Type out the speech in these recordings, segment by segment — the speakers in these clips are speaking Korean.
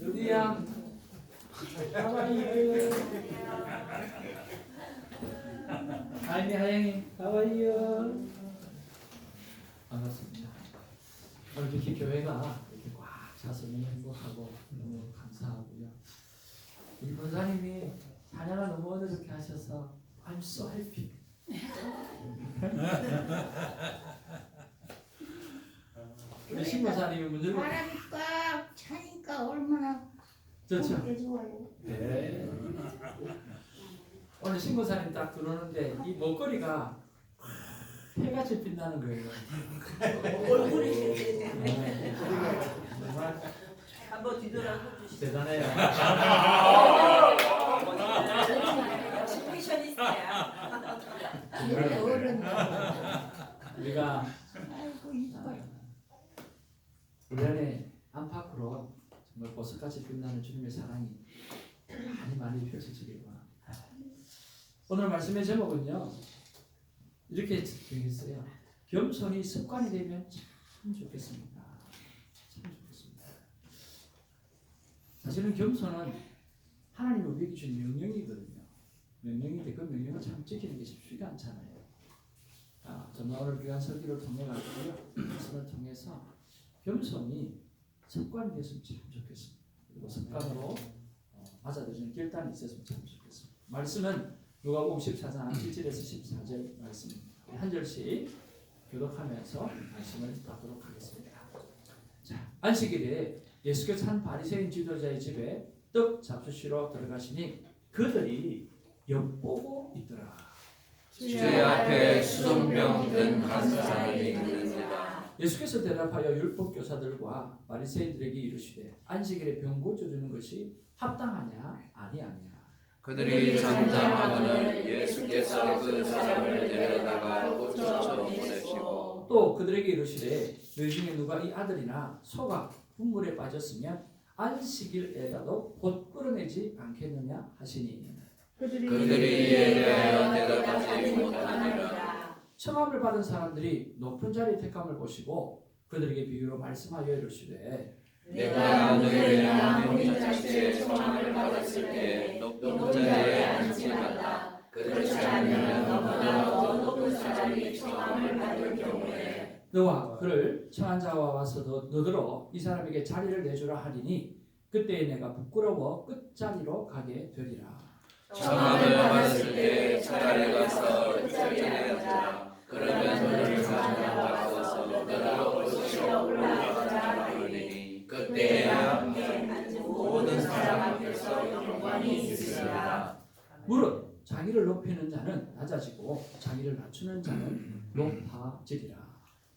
루디야. 하와이유. 아이미 하영이. 하와이유. 반갑습니다. 오늘 이렇게 교회가 이렇게 꽉 차서 너무 행복하고 너무 감사하고요. 우리 권사님이 찬양을 너무 어렵게 하셔서 I'm so happy. 우리 신고사님이 문제 바람이 꽉 차니까 얼마나 좋죠. 좋아요. 네. 오늘 신고사님 딱 들어오는데 이 목걸이가 해같이 빛나는 거예요. 얼굴이 네. 정말 한번 뒤돌아서 주시죠. 대단해요. 역시 패셔니스타야. 얘네 어른. 우리가 아이고 이뻐. 우리 안에 안팎으로 정말 보석같이 빛나는 주님의 사랑이 많이 펼쳐지길 바랍니다. 오늘 말씀의 제목은요 이렇게 정했어요. 겸손이 습관이 되면 참 좋겠습니다. 참 좋겠습니다. 사실은 겸손은 하나님이 우리에게 준 명령이거든요. 명령인데 그 명령을 참 지키는 게 쉽지가 않잖아요. 저는 오늘 귀한 설교를 통해 가지고요 말씀을 통해서 겸손이 습관이 됐으면 참 좋겠습니다. 그리고 습관으로 맞아들이는 결단이 있었으면 참 좋겠습니다. 말씀은 누가복음 14장 1절에서 14절 말씀입니다. 한 절씩 교독하면서 말씀을 받도록 하겠습니다. 자, 안식일에 예수께서 한 바리새인 지도자의 집에 떡 잡수시러 들어가시니 그들이 엿보고 있더라. 주의 앞에 수종병 든 한 사람이 있느니라. 예수께서 대답하여 율법 교사들과 바리새인들에게 이르시되 안식일에 병 고쳐주는 것이 합당하냐 아니하냐. 그들이 잠잠하거늘 예수께서 그 사람을 데려다가 고쳐 보내시고 또 그들에게 이르시되 너희 중에 누가 이 아들이나 소가 분물에 빠졌으면 안식일에라도 곧 끌어내지 않겠느냐 하시니 그들이 이에 대하여 대답하지 못하니라. 청함을 받은 사람들이 높은 자리의 택함을 보시고 그들에게 비유로 말씀하여 이르시되 내가 너희랑 형제 자체의 청함을 받았을 때 높은 자리에 앉지 말라. 그렇지 않으면 너보다 더 높은 사람이 청함을 받을 경우에 너와 그를 청한 자와 와서도 너더러 이 사람에게 자리를 내주라 하리니 그때에 내가 부끄러워 끝자리로 가게 되리라. 청함을 받았을 때 차라리 가서 끝자리에 앉으라. 그러면 너를 가져다가서 너로 고쳐 올라가자 하리니 그때야 모든 사람 앞에서 영광이 있으리라. 무릇 자기를 높이는 자는 낮아지고 자기를 낮추는 자는 높아지리라.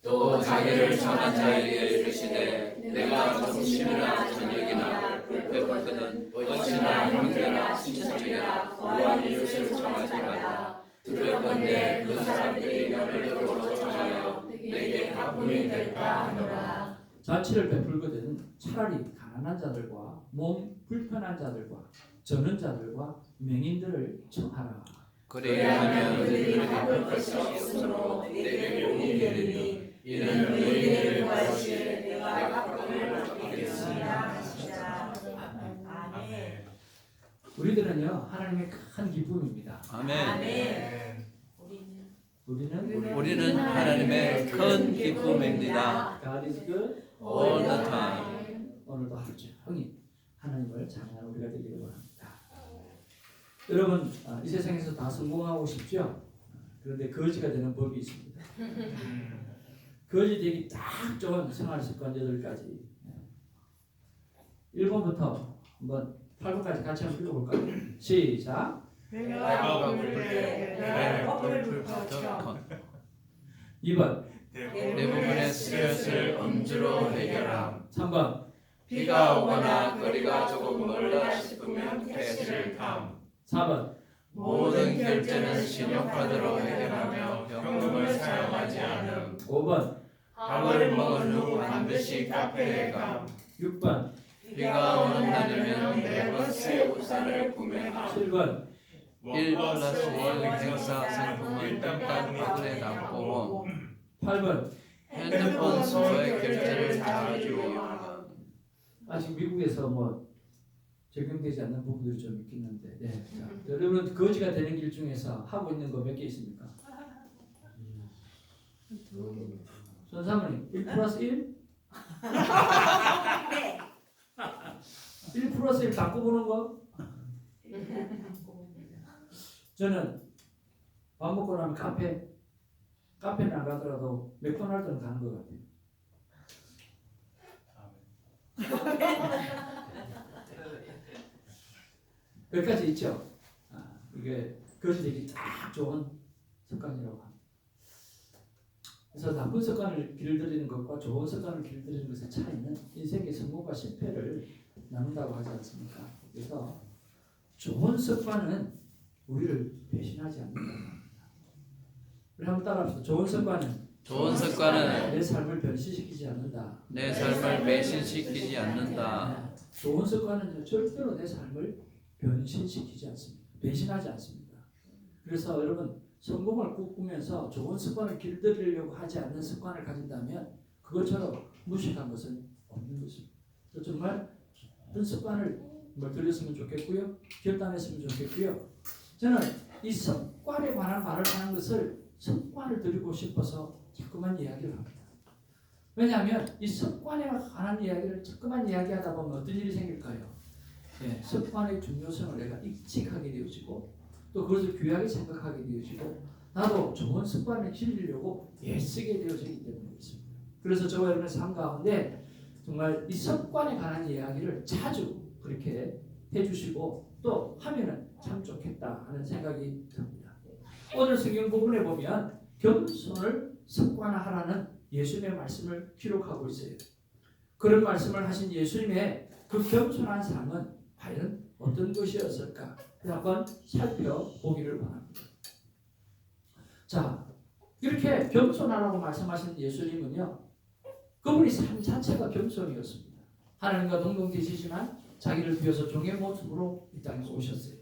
또 자기를 청한 자에게 이르시되 내가 점심이나 저녁이나 배고프거든 어찌나 형제나 친척이나 구한 이웃을 청하지 말라. 두렵건대 그 사람들이 너를 도로 청하여 내게 가분이 될까 하노라. 자치를 베풀거든 차라리 가난한 자들과 몸 불편한 자들과 저는 자들과 맹인들을 청하라. 그리하면 너희들이 갚을 것이 없으므로 내게 복이 되리니 이는 너희에게 구하시에 내가 갚음을 받겠습니다 하시라. 아멘. 우리들은요 하나님의 큰 기쁨입니다. 아멘. 우리는 하나님의 큰 기쁨입니다. God is good All the time. 오늘도 하루 종일 하나님을 찬양하는 우리가 되기를 원합니다. 여러분 이 세상에서 다 성공하고 싶죠? 그런데 거지가 되는 법이 있습니다. 거지 되기 딱 좋은 생활 습관 8가지. 1번부터 한번 8번까지 같이 한번 읽어볼까요? 시작. 배가 고플 때 내가 껍질을 펴 2번. 대부분의 스트레스를 음주로 해결함. 3번. 비가 오거나 거리가 조금 멀다 싶으면 택시를 탐. 4번. 모든 결제는 신용카드로 해결하며 현금을 사용하지 않음. 5번. 밥을 먹은 후 반드시 카페에 감. 6번. 비가 오는 날이면 매번 새 우산을 구매함. 7번. 1+1 행사 상품은 일단 카드에 담고 8번. 핸드폰 수거의 결제를 다 해주고 아직 미국에서 뭐 적용되지 않는 부분들이 좀 있겠는데. 네. 자, 여러분 거지가 되는 길 중에서 하고 있는 거 몇 개 있습니까? 손사모님 1 플러스 1? 네. 1 플러스 1 바꿔보는 거? 저는 밥 먹고 나면 카페는 안 가더라도 맥도날드는 가는 것 같아요. 여기까지 있죠? 이게 거지되기 딱 좋은 습관이라고 합니다. 그래서 나쁜 습관을 길들이는 것과 좋은 습관을 길들이는 것의 차이는 인생의 성공과 실패를 나눈다고 하지 않습니까? 그래서 좋은 습관은 우리를 배신하지 않는다. 우리 한번 따라합시다. 좋은 습관은 내 삶을 변신시키지 않는다. 내 삶을 배신시키지 않는다. 좋은 습관은 절대로 내 삶을 변신시키지 않습니다. 배신하지 않습니다. 그래서 여러분 성공을 꿈꾸면서 좋은 습관을 길들이려고 하지 않는 습관을 가진다면 그것처럼 무식한 것은 없는 것입니다. 정말 어떤 습관을 들였으면 좋겠고요. 결단했으면 좋겠고요. 저는 이 습관에 관한 말을 하는 것을 습관을 드리고 싶어서 자꾸만 이야기를 합니다. 왜냐하면 이 습관에 관한 이야기를 자꾸만 이야기하다 보면 어떤 일이 생길까요? 습관의 중요성을 내가 인식하게 되어지고 또 그것을 귀하게 생각하게 되어지고 나도 좋은 습관을 기르려고 애쓰게 되어지기 때문에 있습니다. 그래서 저와 여러분의 삶 가운데 정말 이 습관에 관한 이야기를 자주 그렇게 해주시고 또 하면은 참 좋겠다 하는 생각이 듭니다. 오늘 성경 부분에 보면 겸손을 습관화하라는 예수님의 말씀을 기록하고 있어요. 그런 말씀을 하신 예수님의 그 겸손한 삶은 과연 어떤 것이었을까? 한번 살펴보기를 바랍니다. 자, 이렇게 겸손하라고 말씀하신 예수님은요, 그분이 삶 자체가 겸손이었습니다. 하나님과 동등되시지만 자기를 비워서 종의 모습으로 이 땅에 오셨어요.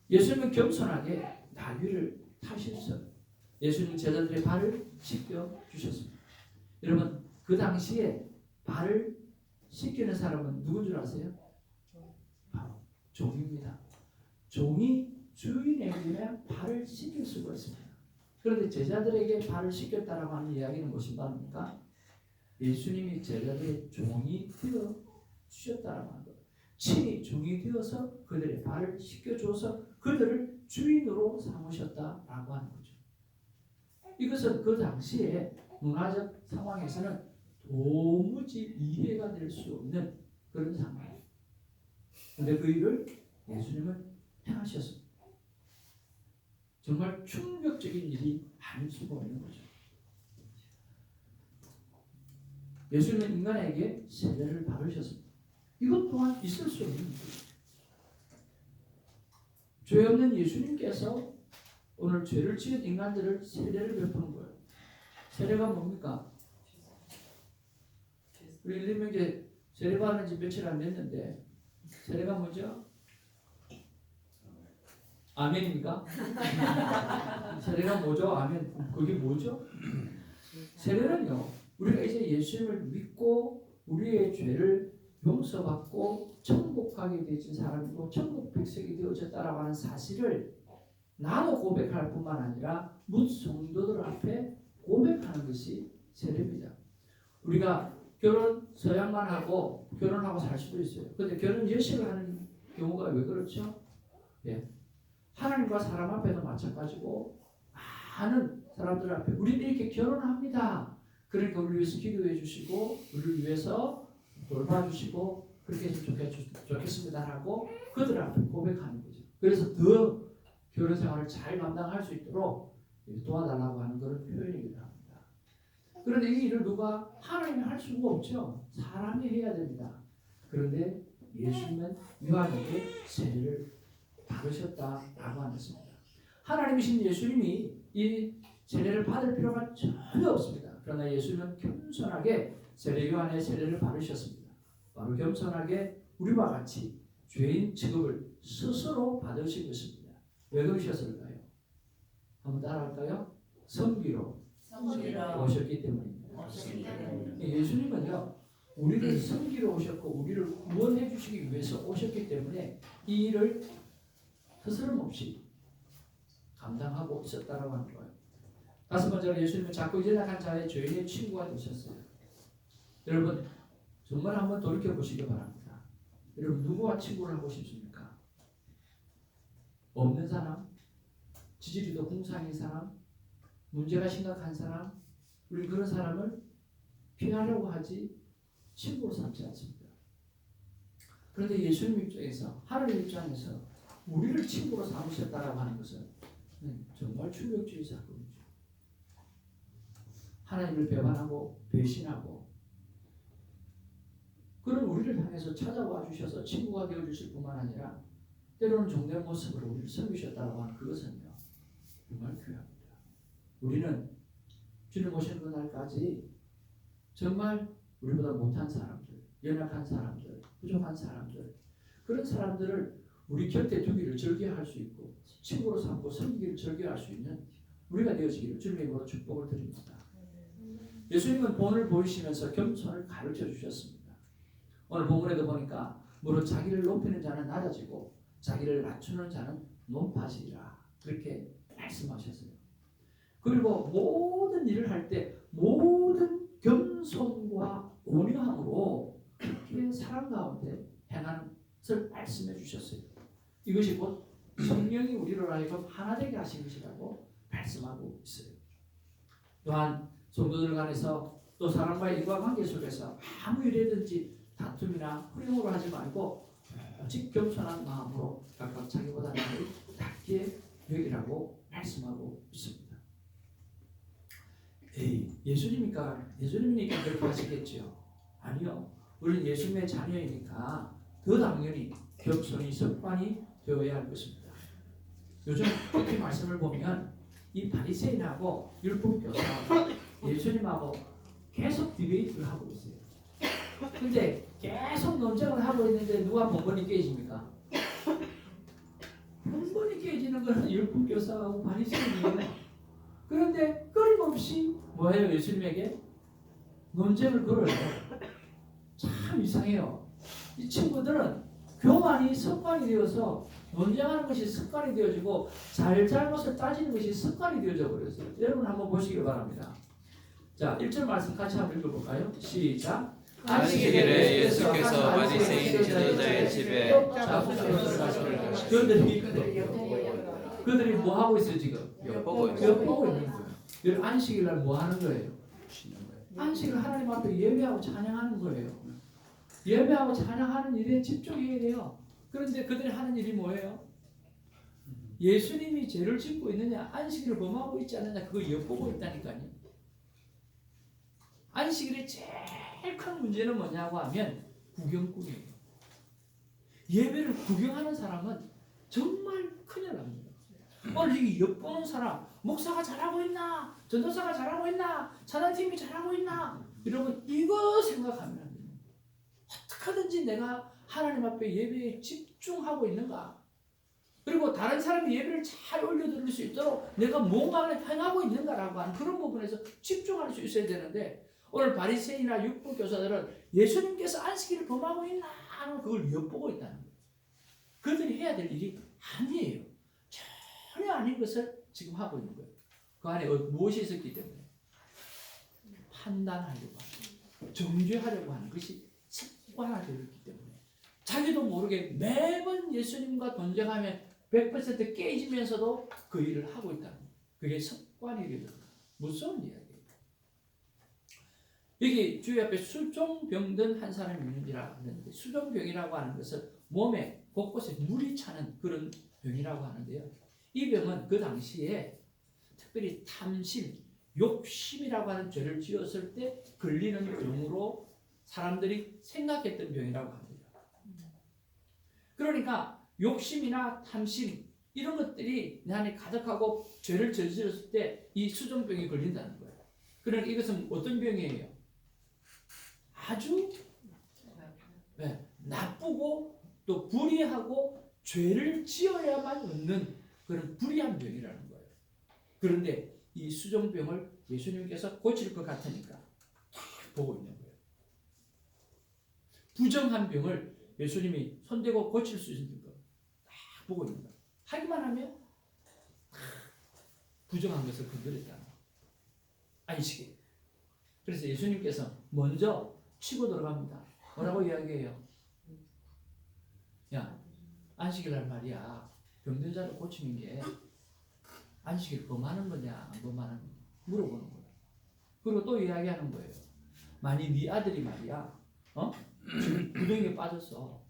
예수님은 겸손하게 나 위를 타셨어요. 예수님 제자들의 발을 씻겨 주셨습니다. 여러분 그 당시에 발을 씻기는 사람은 누군 줄 아세요? 바로 종입니다. 종이 주인에게 발을 씻길 수가 있습니다. 그런데 제자들에게 발을 씻겼다라고 하는 이야기는 무슨 말입니까? 예수님이 제자들의 종이 되어 주셨다라고 하는 거예요. 친히 종이 되어서 그들의 발을 씻겨줘서 그들을 주인으로 삼으셨다라고 하는 거죠. 이것은 그 당시에 문화적 상황에서는 도무지 이해가 될 수 없는 그런 상황이에요. 그런데 그 일을 예수님은 행하셨습니다. 정말 충격적인 일이 아닐 수가 없는 거죠. 예수님은 인간에게 세례를 받으셨습니다. 이것 또한 있을 수 없는 일이죠. 죄 없는 예수님께서 오늘 죄를 지은 인간들을 세례를 베푸는 거예요. 세례가 뭡니까? 우리 일명제 세례 받은 지 며칠 안 됐는데 세례가 뭐죠? 아멘입니까? 세례가 뭐죠? 아멘. 그게 뭐죠? 세례는요, 우리가 이제 예수님을 믿고 우리의 죄를 용서받고 천국 가게 되진 사람이고 천국 백성이 되어졌다라고 하는 사실을 나도 고백할 뿐만 아니라 묻 성도들 앞에 고백하는 것이 세례입니다. 우리가 결혼 서양만 하고 결혼하고 살 수도 있어요. 그런데 결혼 예식을 하는 경우가 왜 그렇죠? 하나님과 사람 앞에도 마찬가지고 많은 사람들 앞에 우리는 이렇게 결혼합니다. 그러니까 우리를 위해서 기도해 주시고 우리를 위해서 돌봐주시고 그렇게 했으면 좋겠습니다라고 그들 앞에 고백하는 거죠. 그래서 더 결혼 생활을 잘 감당할 수 있도록 도와달라고 하는 그런 표현이기도 합니다. 그런데 이 일을 누가 하나님이 할 수가 없죠. 사람이 해야 됩니다. 그런데 예수님은 요한에게 세례를 받으셨다라고 하는 것입니다. 하나님이신 예수님이 이 세례를 받을 필요가 전혀 없습니다. 그러나 예수님은 겸손하게 세례 요한의 세례를 받으셨습니다. 바로 겸손하게 우리와 같이 죄인 취급을 스스로 받으신 것입니다. 왜 그러셨을까요? 한번 따라할까요? 섬기러 오셨기 때문입니다. 예수님은요, 우리를 섬기러 오셨고 우리를 구원해 주시기 위해서 오셨기 때문에 이 일을 스스럼 없이 감당하고 있었다라고 하는 거예요. 다섯 번째로 예수님은 자꾸 연약한 자의 죄인의 친구가 되셨어요. 여러분 정말 한번 돌이켜 보시기 바랍니다. 여러분 누구와 친구를 하고 싶습니까? 없는 사람, 지지리도 궁상인 사람, 문제가 심각한 사람, 우리 그런 사람을 피하려고 하지 친구로 삼지 않습니다. 그런데 예수님 입장에서, 하나님 입장에서 우리를 친구로 삼으셨다라고 하는 것은 정말 충격적인 사건이죠. 하나님을 배반하고 배신하고 그런 우리를 향해서 찾아와 주셔서 친구가 되어 주실 뿐만 아니라 때로는 종된 모습으로 우리를 섬기셨다고 하는 그것은요 정말 귀합니다. 우리는 주님 오시는 그날까지 정말 우리보다 못한 사람들, 연약한 사람들, 부족한 사람들, 그런 사람들을 우리 곁에 두기를 즐겨할 수 있고 친구로 삼고 섬기기를 즐겨할 수 있는 우리가 되어지기를 주님의 이름으로 축복을 드립니다. 예수님은 본을 보이시면서 겸손을 가르쳐 주셨습니다. 오늘 본문에도 보니까 무릇 자기를 높이는 자는 낮아지고 자기를 낮추는 자는 높아지리라 그렇게 말씀하셨어요. 그리고 모든 일을 할 때 모든 겸손과 온유함으로 그렇게 사람 가운데 행하는 것을 말씀해 주셨어요. 이것이 곧 성령이 우리를 하여금 하나 되게 하신 것이라고 말씀하고 있어요. 또한 성도들 간에서 또 사람과의 인과관계 속에서 아무 일이든지 다툼이나 흐름으로 하지 말고 오직 겸손한 마음으로 각각 자기보다 낮게 여기라고 말씀하고 있습니다. 예수님이니까 그렇게 하시겠죠? 아니요. 우리는 예수님의 자녀이니까 더 당연히 겸손이 습관이 되어야 할 것입니다. 요즘 특히 말씀을 보면 이 바리새인하고 율법교사하고 예수님하고 계속 디베이트를 하고 있어요. 근데 계속 논쟁을 하고 있는데 누가 번번이 깨집니까? 번번이 깨지는 것은 율법교사하고 바리새인이에요. 그런데 끊임없이 뭐예요? 예수님에게 논쟁을 걸어요. 참 이상해요. 이 친구들은 교만이 습관이 되어서 논쟁하는 것이 습관이 되어지고 잘잘못을 따지는 것이 습관이 되어져 버렸어요. 여러분 한번 보시기 바랍니다. 자, 1절 말씀 같이 한번 읽어볼까요? 시작. 안식일에 예수께서 바리새인 지도자의 집에 그들이 뭐 하고 있어요 지금? 엿보고 있어요. 엿보고 있는 거예요. 여러분 안식일 날 뭐 하는 거예요? 안식일 하나님 앞에 예배하고 찬양하는 거예요. 예배하고 찬양하는 일에 집중해야 돼요. 그런데 그들이 하는 일이 뭐예요? 예수님이 죄를 짓고 있느냐, 안식일을 범하고 있지 않느냐, 그거 엿보고 있다니까요. 안식일의 제일 큰 문제는 뭐냐고 하면 구경꾼이에요. 예배를 구경하는 사람은 정말 큰일 납니다. 오늘 이 엿보는 사람, 목사가 잘하고 있나, 전도사가 잘하고 있나, 찬양팀이 잘하고 있나, 여러분 이거 생각하면 안 돼요. 어떻게 하든지 내가 하나님 앞에 예배에 집중하고 있는가, 그리고 다른 사람이 예배를 잘 올려드릴 수 있도록 내가 뭔가를 행하고 있는가라고 하는 그런 부분에서 집중할 수 있어야 되는데, 오늘 바리새인이나 율법교사들은 예수님께서 안식일을 범하고 있나 하는 그걸 엿보고 있다는 거예요. 그들이 해야 될 일이 아니에요. 전혀 아닌 것을 지금 하고 있는 거예요. 그 안에 무엇이 있었기 때문에 판단하려고 하는, 정죄하려고 하는 것이 습관화되어 있기 때문에 자기도 모르게 매번 예수님과 논쟁하면 100% 깨지면서도 그 일을 하고 있다는 거예요. 그게 습관이 되는 거예요. 무서운 이야기예요. 여기 주의 앞에 수종병든 한 사람이 있는지라 하는데, 수종병이라고 하는 것은 몸에 곳곳에 물이 차는 그런 병이라고 하는데요. 이 병은 그 당시에 특별히 탐심, 욕심이라고 하는 죄를 지었을 때 걸리는 병으로 사람들이 생각했던 병이라고 합니다. 그러니까 욕심이나 탐심 이런 것들이 내 안에 가득하고 죄를 저질렀을 때 이 수종병이 걸린다는 거예요. 그러니까 이것은 어떤 병이에요? 아주 나쁘고 또 불의하고 죄를 지어야만 얻는 그런 불의한 병이라는 거예요. 그런데 이 수종병을 예수님께서 고칠 것 같으니까 딱 보고 있는 거예요. 부정한 병을 예수님이 손대고 고칠 수 있는 거 딱 보고 있는 거예요. 하기만 하면 부정한 것을 건드렸다는 거예요. 안식일. 그래서 예수님께서 먼저 치고 들어갑니다. 뭐라고 이야기해요? 야, 안식일 날 말이야. 병든 자를 고치는 게 안식일 범하는 거냐 안 범하는 거냐 물어보는 거예요. 그리고 또 이야기하는 거예요. 만약 네 아들이 말이야, 지금 구덩이에 빠졌어.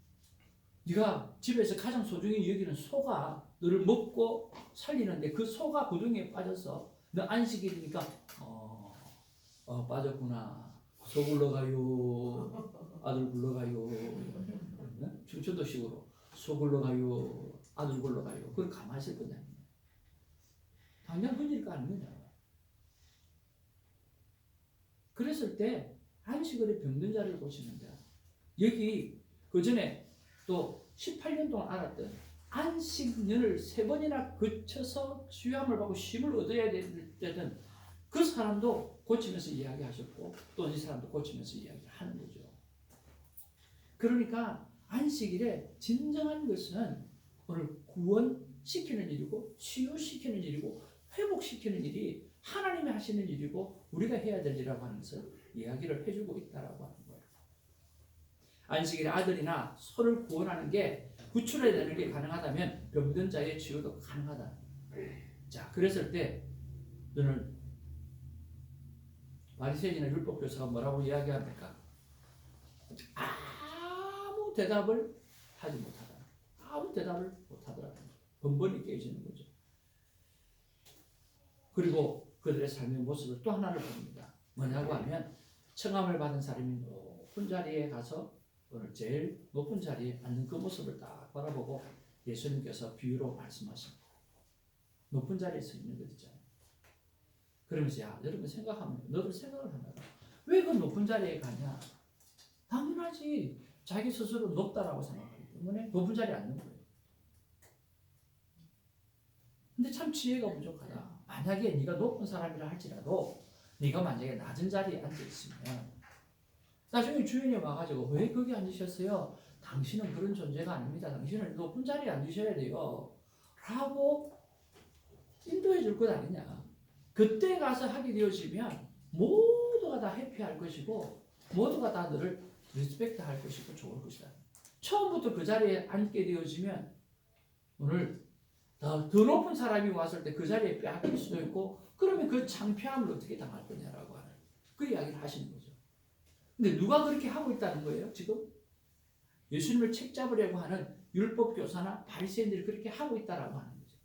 네가 집에서 가장 소중히 여기는 소가 너를 먹고 살리는데 그 소가 구덩이에 빠졌어. 너 안식일이니까 빠졌구나. 소 굴러가요. 아들 굴러가요. 네? 충청도식으로 소 굴러가요. 아들 굴러가요. 그걸 가만히 있을 거냐. 당장 흔일까 안 거냐. 그랬을 때 안식일에 병든 자를 고치는데 여기 그 전에 또 18년 동안 알았던 안식년을 3번이나 거쳐서 수양을 받고 쉼을 얻어야 되던 그 사람도 고치면서 이야기하셨고 또 이 사람도 고치면서 이야기하는 거죠. 그러니까 안식일에 진정한 것은 오늘 구원시키는 일이고 치유시키는 일이고 회복시키는 일이 하나님이 하시는 일이고 우리가 해야 될 일이라고 하는 것을 이야기를 해주고 있다라고 하는 거예요. 안식일에 아들이나 소를 구원하는 게 구출해내는 게 가능하다면 병든 자의 치유도 가능하다. 자, 그랬을 때 너는 바리새인이나 율법교사가 뭐라고 이야기합니까? 아무 대답을 하지 못하다. 아무 대답을 못하더라고요. 번번이 깨지는 거죠. 그리고 그들의 삶의 모습을 또 하나를 봅니다. 뭐냐고 하면 청함을 받은 사람이 높은 자리에 가서 오늘 제일 높은 자리에 앉는 그 모습을 딱 바라보고 예수님께서 비유로 말씀하십니다. 높은 자리에 서 있는 것 있잖아요. 그러면서 야 여러분 생각하면 너들 생각을 하면 왜 그 높은 자리에 가냐? 당연하지. 자기 스스로 높다라고 생각하기 때문에 높은 자리에 앉는 거예요. 근데 참 지혜가 부족하다. 만약에 네가 높은 사람이라 할지라도 네가 만약에 낮은 자리에 앉아 있으면 나중에 주인이 와가지고 왜 거기 앉으셨어요? 당신은 그런 존재가 아닙니다. 당신은 높은 자리에 앉으셔야 돼요. 라고 인도해 줄 것 아니냐. 그때 가서 하게 되어지면 모두가 다 해피할 것이고 모두가 다 너를 리스펙트 할 것이고 좋을 것이다. 처음부터 그 자리에 앉게 되어지면 오늘 더 높은 사람이 왔을 때 그 자리에 빼앗길 수도 있고 그러면 그 창피함을 어떻게 당할 거냐라고 하는 그 이야기를 하시는 거죠. 근데 누가 그렇게 하고 있다는 거예요? 지금 예수님을 책잡으려고 하는 율법 교사나 바리새인들이 그렇게 하고 있다라고 하는 거죠.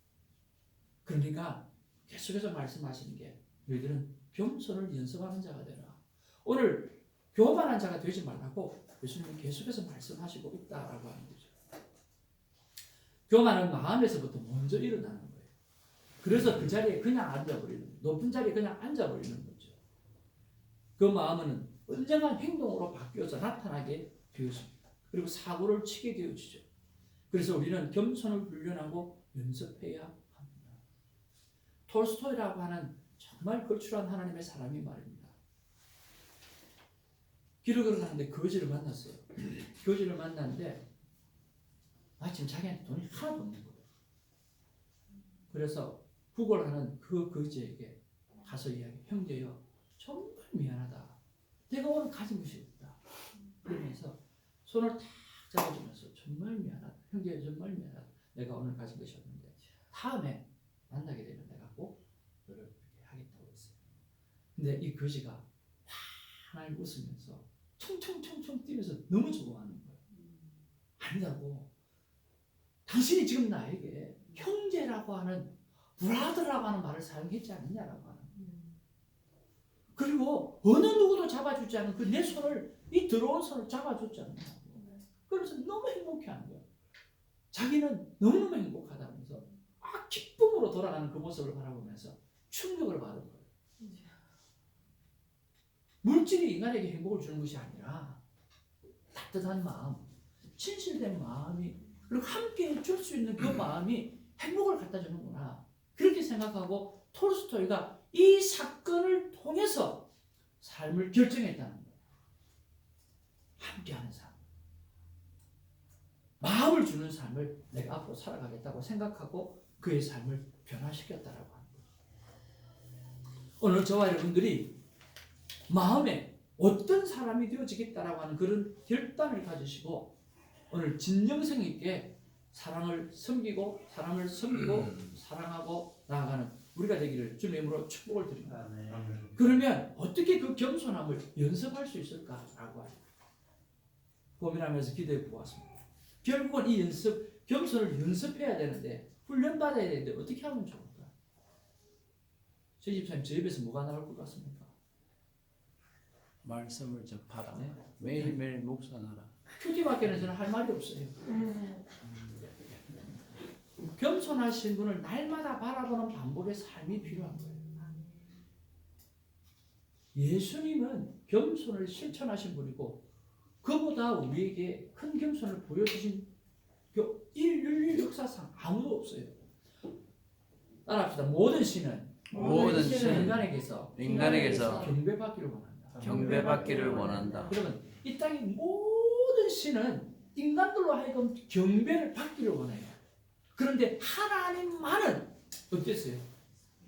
그러니까 계속해서 말씀하시는 게 너희들은 겸손을 연습하는 자가 되라. 오늘 교만한 자가 되지 말라고 예수님은 계속해서 말씀하시고 있다라고 하는 거죠. 교만은 마음에서부터 먼저 일어나는 거예요. 그래서 그 자리에 그냥 앉아버리는, 높은 자리에 그냥 앉아버리는 거죠. 그 마음은 언젠가 행동으로 바뀌어서 나타나게 되어집니다. 그리고 사고를 치게 되어지죠. 그래서 우리는 겸손을 훈련하고 연습해야 합니다. 톨스토이라고 하는 정말 걸출한 하나님의 사람이 말입니다. 길을 걸어가는데 거지를 만났어요. 거지를 만났는데 마침 자기한테 돈이 하나도 없는 거예요. 그래서 구걸하는 그 거지에게 가서 이야기, 형제여 정말 미안하다. 내가 오늘 가진 것이 없다. 그러면서 손을 탁 잡아주면서 정말 미안하다. 형제여 정말 미안하다. 내가 오늘 가진 것이 없는데 다음에 만나게 되면 내가 꼭 너를 이렇게 하겠다고 했어요. 근데 이 거지가 하나님 웃으면서 총총총총 뛰면서 너무 좋아하는 거예요. 아니라고. 당신이 지금 나에게 형제라고 하는 브라더라고 하는 말을 사용했지 않느냐라고 하는 거예요. 그리고 어느 누구도 잡아주지 않은 그 내 손을, 이 더러운 손을 잡아줬지 않느냐고. 그래서 너무 행복해하는 거예요. 자기는 너무너무 행복하다면서 기쁨으로 돌아가는 그 모습을 바라보면서 충격을 받은 거예요. 물질이 인간에게 행복을 주는 것이 아니라 따뜻한 마음, 진실된 마음이, 그리고 함께 줄 수 있는 그 마음이 행복을 갖다 주는구나. 그렇게 생각하고 톨스토이가 이 사건을 통해서 삶을 결정했다는 거예요. 함께하는 삶. 보람을 주는 삶을 내가 앞으로 살아가겠다고 생각하고 그의 삶을 변화시켰다라고 합니다. 오늘 저와 여러분들이 마음에 어떤 사람이 되어지겠다라고 하는 그런 결단을 가지시고 오늘 진정성 있게 사랑을 섬기고 사람을 섬기고 사랑하고 나아가는 우리가 되기를 주님의 이름으로 축복을 드립니다. 그러면 어떻게 그 겸손함을 연습할 수 있을까라고 고민하면서 기도해 보았습니다. 결국은 이 겸손을 연습해야 되는데 훈련받아야 되는데 어떻게 하면 좋을까? 저 집사님 저 입에서 뭐가 나올 것 같습니까? 말씀을 접하라. 네. 매일매일 묵상하라. 큐티밖에는 저는 할 말이 없어요. 겸손하신 분을 날마다 바라보는 반복의 삶이 필요한 거예요. 예수님은 겸손을 실천하신 분이고 그보다 우리에게 큰 겸손을 보여주신 인류 역사상 아무도 없어요. 따라합시다. 모든 신은 인간에게서 경배받기를 원한다. 경배받기를 원한다. 그러면 이 땅의 모든 신은 인간들로 하여금 경배를 받기를 원해요. 그런데 하나님만은 어땠어요?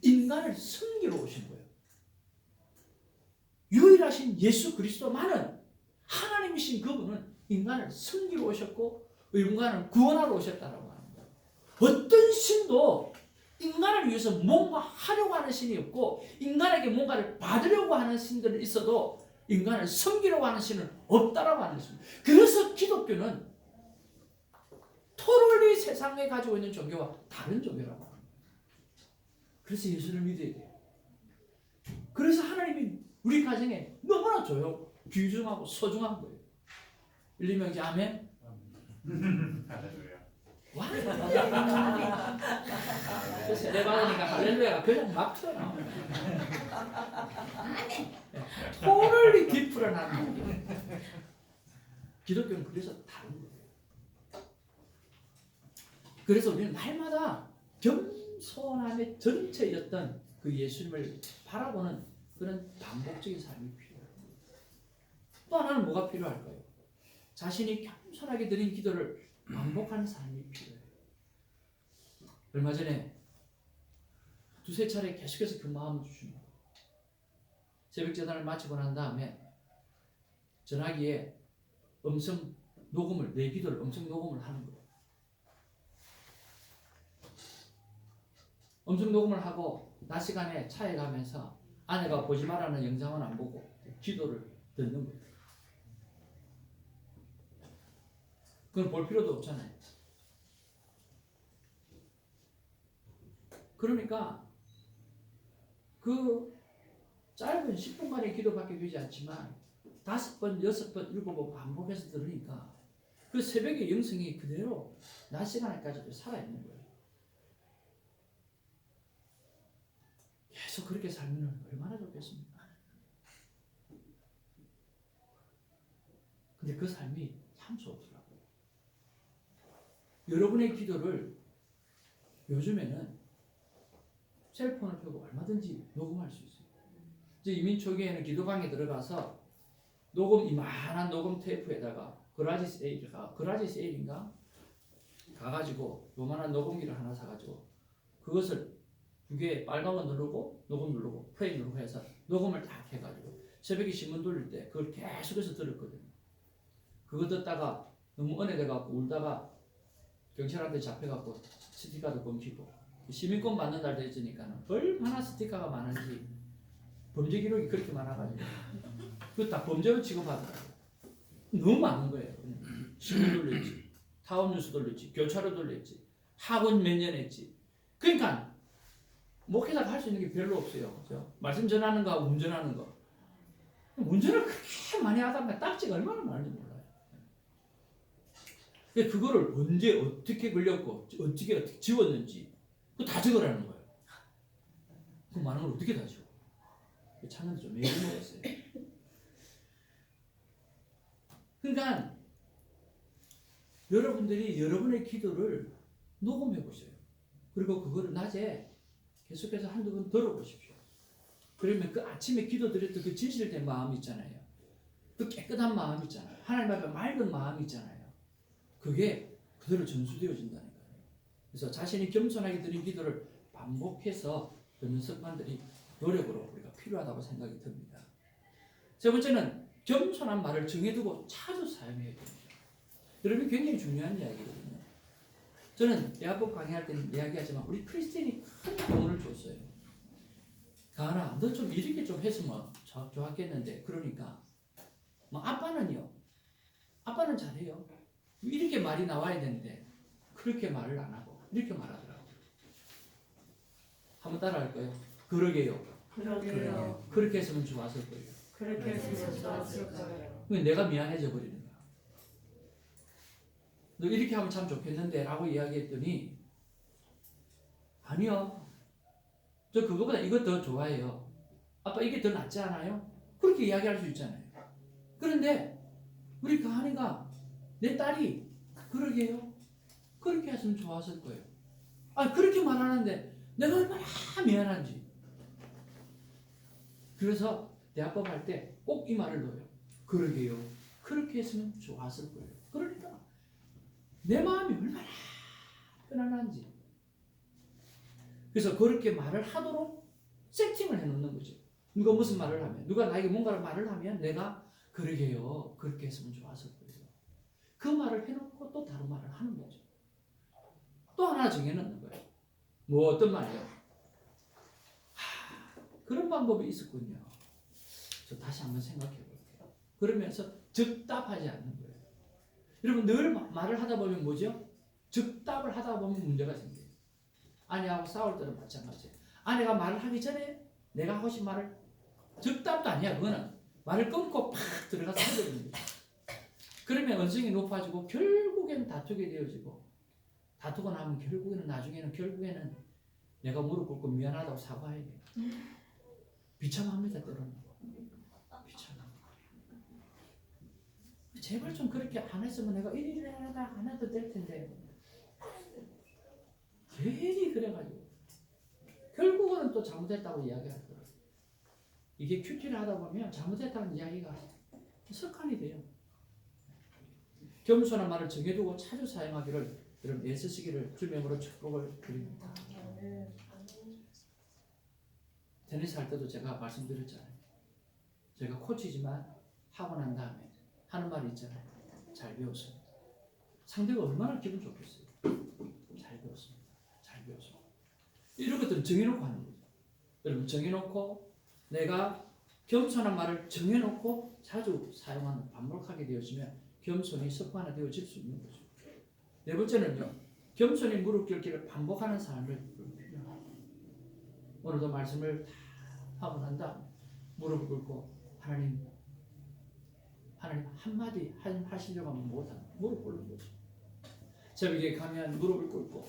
인간을 섬기러 오신 거예요. 유일하신 예수 그리스도만은 하나님이신 그분은 인간을 섬기러 오셨고 인간을 구원하러 오셨다라고 합니다. 어떤 신도 인간을 위해서 뭔가 하려고 하는 신이 없고 인간에게 뭔가를 받으려고 하는 신들은 있어도 인간을 섬기려고 하는 신은 없다라고 하는 것입니다. 그래서 기독교는 토럴리 세상에 가지고 있는 종교와 다른 종교라고 합니다. 그래서 예수를 믿어야 돼요. 그래서 하나님이 우리 가정에 너무나 귀중하고 소중한 거예요. 1, 2명째 아멘? 할렐루야. 와! 세례 받으니까 할렐루야가 그냥 막 튀어나와. 토럴리 디프런한 거예요. 기독교는 그래서 다른 거예요. 그래서 우리는 날마다 겸손함의 전체였던 그 예수님을 바라보는 그런 반복적인 삶이 필요해요. 또 하나는 뭐가 필요할까요? 자신이 겸손하게 드린 기도를 반복하는 삶이 필요해요. 얼마 전에 두세 차례 계속해서 그 마음을 주시는 거예요. 새벽 재단을 마치고 난 다음에 전화기에 음성 녹음을, 내 기도를 음성 녹음을 하는 거예요. 음성 녹음을 하고 낮 시간에 차에 가면서 아내가 보지 말라는 영상은 안 보고 기도를 듣는 거예요. 그건 볼 필요도 없잖아요. 그러니까 그 짧은 10분간의 기도밖에 되지 않지만 5번, 6번, 7번 반복해서 들으니까 그 새벽의 영성이 그대로 낮 시간에까지도 살아있는 거예요. 계속 그렇게 살면 얼마나 좋겠습니까? 근데 그 삶이 참 좋더라고요. 여러분의 기도를 요즘에는 셀폰을 펴고 얼마든지 녹음할 수 있어요. 이제 이민 초기에는 기도방에 들어가서 이만한 녹음 테이프에다가 그라지 세일인가 가가지고 요만한 녹음기를 하나 사가지고 그것을 두 개 빨간 거 누르고 녹음 누르고 플레이 누르고 해서 녹음을 딱 해가지고 새벽에 신문 돌릴 때 그걸 계속해서 들었거든요. 그거 듣다가 너무 은혜돼갖고 울다가 경찰한테 잡혀갖고 스티커도 끊기고 시민권 받는 날 됐으니까 얼마나 스티커가 많은지 범죄 기록이 그렇게 많아가지고 그거 다 범죄로 취급하더라고요. 너무 많은 거예요. 신문 돌렸지, 타운뉴스 돌렸지, 교차로 돌렸지, 학원 몇 년 했지. 그러니까 목회자가 할 수 있는 게 별로 없어요. 그죠? 말씀 전하는 거하고 운전하는 거. 운전을 그렇게 많이 하다 보면 딱지가 얼마나 많은지 몰라요. 근데 그거를 언제 어떻게 걸렸고 어떻게 지웠는지 그거 다 적으라는 거예요. 그 많은 걸 어떻게 다 지워? 찾는데 좀 애를 먹었어요. 그러니까 여러분들이 여러분의 기도를 녹음해 보세요. 그리고 그거를 낮에 계속해서 한두 번 들어보십시오. 그러면 그 아침에 기도드렸던 그 진실된 마음 있잖아요. 그 깨끗한 마음 있잖아요. 하나님 앞에 맑은 마음 있잖아요. 그게 그대로 전수되어진다는 거예요. 그래서 자신이 겸손하게 드린 기도를 반복해서 듣는 습관들이 노력으로 우리가 필요하다고 생각이 듭니다. 세 번째는 겸손한 말을 정해두고 자주 사용해야 됩니다. 여러분 굉장히 중요한 이야기거든요. 저는 대학법 강의할 때는 이야기하지만 우리 크리스천이 큰 도움을 줬어요. 가은아, 너 좀 이렇게 좀 했으면 좋았겠는데. 그러니까 뭐 아빠는요. 아빠는 잘해요. 이렇게 말이 나와야 되는데 그렇게 말을 안 하고 이렇게 말하더라고요. 한번 따라할까요? 그러게요. 그러게요. 그렇게 했으면 좋았을 거예요. 그렇게 했으면 좋았을 거예요. 근데 내가 미안해져 버리는 거야. 너 이렇게 하면 참 좋겠는데 라고 이야기했더니 아니요. 저 그거보다 이거 더 좋아해요. 아빠 이게 더 낫지 않아요? 그렇게 이야기할 수 있잖아요. 그런데 우리 가은이가 내 딸이 그러게요. 그렇게 했으면 좋았을 거예요. 아 그렇게 말하는데 내가 얼마나 미안한지. 그래서 대화법 할 때 꼭 이 말을 넣어요. 그러게요. 그렇게 했으면 좋았을 거예요. 그러니까 내 마음이 얼마나 편안한지. 그래서 그렇게 말을 하도록 세팅을 해놓는 거죠. 누가 무슨 말을 하면, 누가 나에게 뭔가를 말을 하면 내가 그러게요. 그렇게 했으면 좋았을 거예요. 그 말을 해놓고 또 다른 말을 하는 거죠. 또 하나 정해놓는 거예요. 뭐 어떤 말이요? 그런 방법이 있었군요. 저 다시 한번 생각해 볼게요. 그러면서 즉답하지 않는 거예요. 여러분 늘 말을 하다 보면 뭐죠? 즉답을 하다 보면 문제가 생겨요. 아내하고 싸울 때는 마찬가지예요. 아내가 말을 하기 전에 내가 하고 싶은 말을 즉답도 아니야. 그거는 말을 끊고 팍 들어가서 해버리는 거죠. 그러면 언성이 높아지고 결국에는 다투게 되어지고 다투고 나면 결국에는 내가 무릎 꿇고 미안하다고 사과해야 돼요. 비참합니다. 때로는 비참합니다. 제발 좀 그렇게 안 했으면 내가 이리라다 안 해도 될 텐데 괜히 그래가지고 결국은 또 잘못했다고 이야기하더라고요. 이게 큐티를 하다 보면 잘못했다는 이야기가 습관이 돼요. 겸손한 말을 정해두고 자주 사용하기를 여러분 애쓰시기를 주명으로 축복을 드립니다. 테니스 할 때도 제가 말씀드렸잖아요. 제가 코치지만 하고 난 다음에 하는 말이 있잖아요. 잘 배웠습니다. 상대가 얼마나 기분 좋겠어요. 잘 배웠습니다. 잘 배웠습니다. 이런 것들은 정해놓고 하는 거죠. 여러분 정해놓고 내가 겸손한 말을 정해놓고 자주 사용하는 반복하게 되어지면 겸손이 습관화 되어질 수 있는 거죠. 네 번째는요. 겸손히 무릎 꿇기를 반복하는 삶을 오늘도 말씀을 다 하고 난 다음에 무릎을 꿇고 하나님 한마디 하시려고 하면 못하는 무릎 꿇는 거죠. 저에게 가면 무릎을 꿇고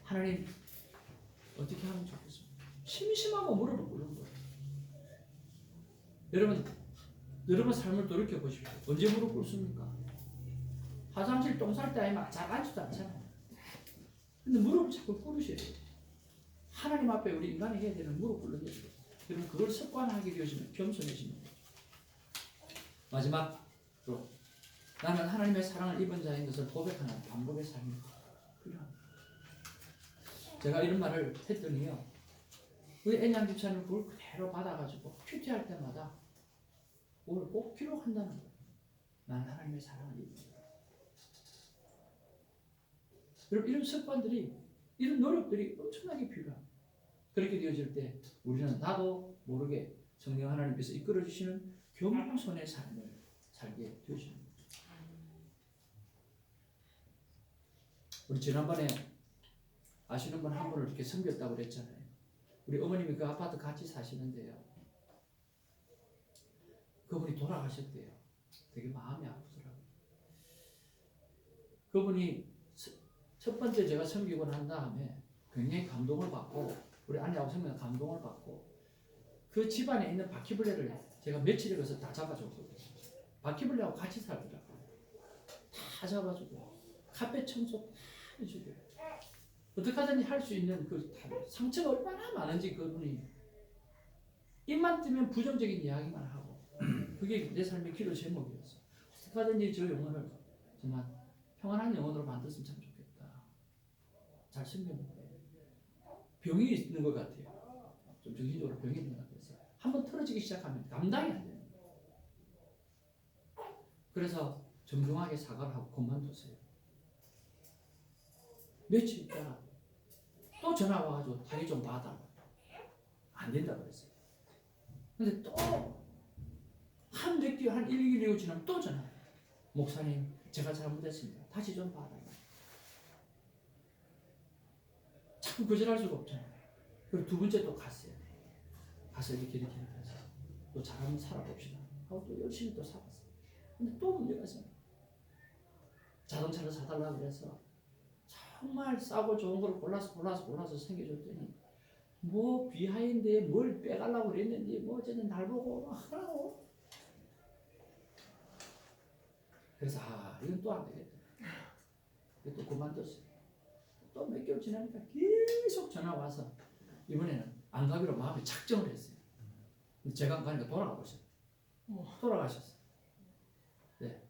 하나님 어떻게 하면 좋겠습니까? 심심하고 무릎을 꿇는 거예요. 여러분 삶을 돌이켜 보십시오. 언제 무릎 꿇습니까? 화장실 똥 쌀 때 아니면 잘 앉지도 않잖아요. 근데 무릎을 자꾸 꿇으셔야 돼요. 하나님 앞에 우리 인간이 해야 되는 무릎 꿇는 거죠. 여러분 그걸 습관하게 되어지면 겸손해지는 거죠. 마지막으로 나는 하나님의 사랑을 입은 자인 것을 고백하는 반복의 삶이 필요합니다. 제가 이런 말을 했더니요. 우리 애냥 집사님 그걸 그대로 받아가지고 큐티할 때마다 그걸 꼭 기록한다는 거예요. 나는 하나님의 사랑을 입은 자. 여러분 이런 습관들이 이런 노력들이 엄청나게 필요합니다. 그렇게 되어질 때 우리는 나도 모르게 성령 하나님께서 이끌어 주시는 겸손의 삶을 살게 되어지는 거죠. 우리 지난번에 아시는 분 한 분을 이렇게 섬겼다고 그랬잖아요. 우리 어머님이 그 아파트 같이 사시는데요. 그분이 돌아가셨대요. 되게 마음이 아프더라고요. 그분이 첫 번째 제가 섬기고 난 다음에 굉장히 감동을 받고 우리 아내하고 섬기는 감동을 받고 그 집안에 있는 바퀴벌레를 제가 며칠에 가서 다 잡아줬거든요. 바퀴벌레하고 같이 살더라고요. 다 잡아주고 카페 청소 다 해주고 어떻게 하든지 할 수 있는 그 상처가 얼마나 많은지 그분이 입만 뜨면 부정적인 이야기만 하고 그게 내 삶의 기도 제목이었어. 어떻게 하든지 저 영혼을 정말 평안한 영혼으로 만들었으면 참 좋겠다. 잘 생겼는데 병이 있는 것 같아요. 좀 정신적으로 병이 있는 것 같아서 한번 틀어지기 시작하면 감당이 안 돼요. 그래서 정중하게 사과를 하고 그만두세요. 며칠 있다가 또 전화 와가지고 자기 좀 봐달라. 안 된다 그랬어요. 근데 또 한 몇 개월, 한 1, 2개월 지나면 또 전화. 목사님, 제가 잘못했습니다. 다시 좀 봐달라. 자꾸 거절할 수가 없잖아요. 그리고 두 번째 또 갔어요. 가서 이렇게 해서 또 잘하면 살아봅시다. 하고 또 열심히 또 살았어요. 근데 또 문제가 있어요. 자동차를 사달라 그래서 정말 싸고 좋은 걸 골라서 생겨줬더니 뭐 비하인드에 뭘 빼가려고 그랬는지 뭐 어쨌든 날 보고 막 하라고. 그래서 이건 또 안 되겠다. 또 그만뒀어요. 또 몇 개월 지나니까 계속 전화 와서 이번에는 안 가기로 마음에 작정을 했어요. 근데 제가 안 가니까 돌아가 보셨어요. 돌아가셨어요. 네,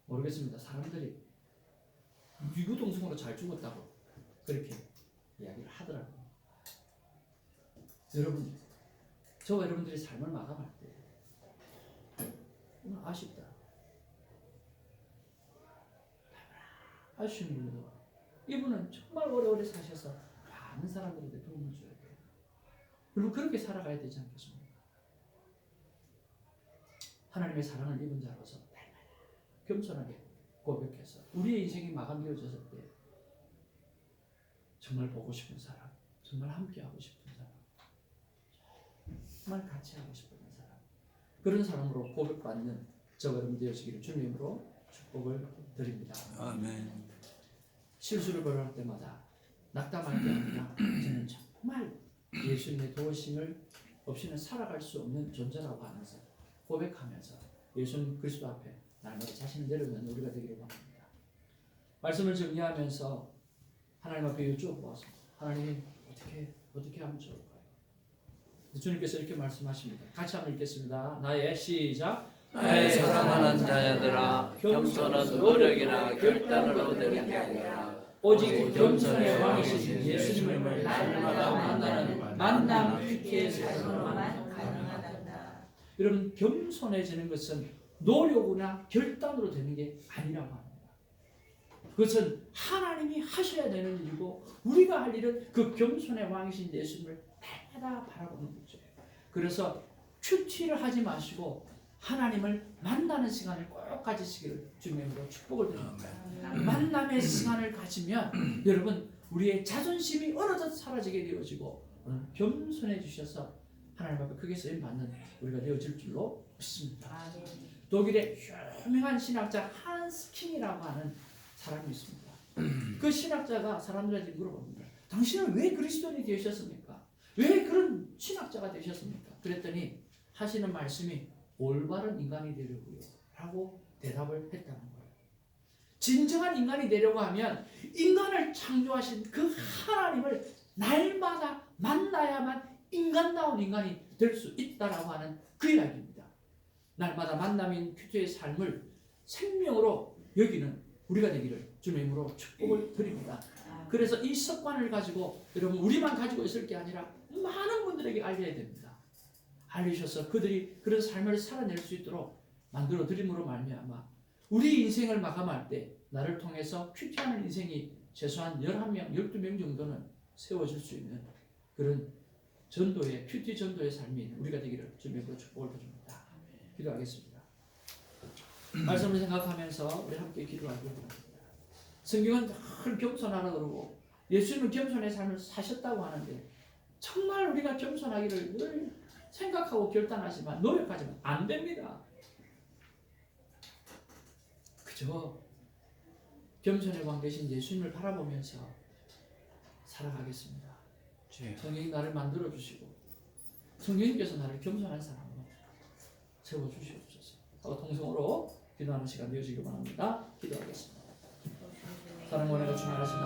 모르겠습니다. 사람들이 유구동성으로 잘 죽었다고 그렇게 이야기를 하더라고요. 여러분, 저와 여러분들이 삶을 마감할 때 아쉽다. 아쉬운 분도 이분은 정말 오래오래 사셔서 많은 사람들한테 도움을 줘야 돼요. 그리고 그렇게 살아가야 되지 않겠습니까? 하나님의 사랑을 입은 자로서 겸손하게 고백해서 우리의 인생이 마감되어졌을 때 정말 보고 싶은 사람, 정말 함께하고 싶은 사람, 정말 같이 하고 싶은 사람, 그런 사람으로 고백받는 저와 여러분 되어지기를 주님으로 축복을 드립니다. 아멘. 실수를 벌할 때마다 낙담할 게 아니라 저는 정말 예수님의 도우심을 없이는 살아갈 수 없는 존재라고 하면서 고백하면서 예수님 그리스도 앞에 날마다 자신을 내려놓는 우리가 되기를 바랍니다. 말씀을 정리하면서 하나님 앞에 여쭈어보았습니다. 하나님 어떻게 하면 좋을까요? 주님께서 이렇게 말씀하십니다. 같이 한번 읽겠습니다. 나의 시작. 나의 사랑하는 자녀들아, 겸손은 노력이나 결단을 얻는 게 아니라 오직 겸손의 왕이신 예수님을 날마다 만나는 만남 퀴키의 삶으로만 가능하다. 여러분, 겸손해지는 것은 노력이나 결단으로 되는 게 아니라고 합니다. 그것은 하나님이 하셔야 되는 일이고 우리가 할 일은 그 겸손의 왕이신 예수님을 날마다 바라보는 거죠. 그래서 큐티를 하지 마시고 하나님을 만나는 시간을 꼭 가지시기를 주님으로 축복을 드립니다. 만남의 시간을 가지면 여러분 우리의 자존심이 어느덧 사라지게 되어지고 겸손해지셔서 하나님 앞에 크게 쓰임받는 우리가 되어질 줄로 믿습니다. 독일의 유명한 신학자 한스 킹이라고 하는 사람이 있습니다. 그 신학자가 사람들한테 물어봅니다. 당신은 왜 그리스도인이 되셨습니까? 왜 그런 신학자가 되셨습니까? 그랬더니 하시는 말씀이 올바른 인간이 되려고요 라고 대답을 했다는 거예요. 진정한 인간이 되려고 하면 인간을 창조하신 그 하나님을 날마다 만나야만 인간다운 인간이 될 수 있다라고 하는 그 이야기입니다. 날마다 만남인 큐티의 삶을 생명으로 여기는 우리가 되기를 주님으로 축복을 드립니다. 그래서 이 습관을 가지고 여러분 우리만 가지고 있을 게 아니라 많은 분들에게 알려야 됩니다. 알리셔서 그들이 그런 삶을 살아낼 수 있도록 만들어 드림으로 말미암아 우리 인생을 마감할 때 나를 통해서 큐티하는 인생이 최소한 11명, 12명 정도는 세워질 수 있는 그런 전도의 큐티 전도의 삶인 우리가 되기를 주님으로 축복을 드립니다. 기도하겠습니다. 말씀을 생각하면서 우리 함께 기도하기를 바랍니다. 성경은 늘 겸손하라 그러고 예수님은 겸손의 삶을 사셨다고 하는데 정말 우리가 겸손하기를 늘 생각하고 결단하지만 노력하지만 안 됩니다. 그저 겸손의 왕 되신 예수님을 바라보면서 살아가겠습니다. 성령이 나를 만들어 주시고 성령님께서 나를 겸손한 사람으로 세워 주시옵소서. 통성으로 기도하는 시간 되어지길 바랍니다. 기도하겠습니다. 사랑과 은혜가 충만하신 아버지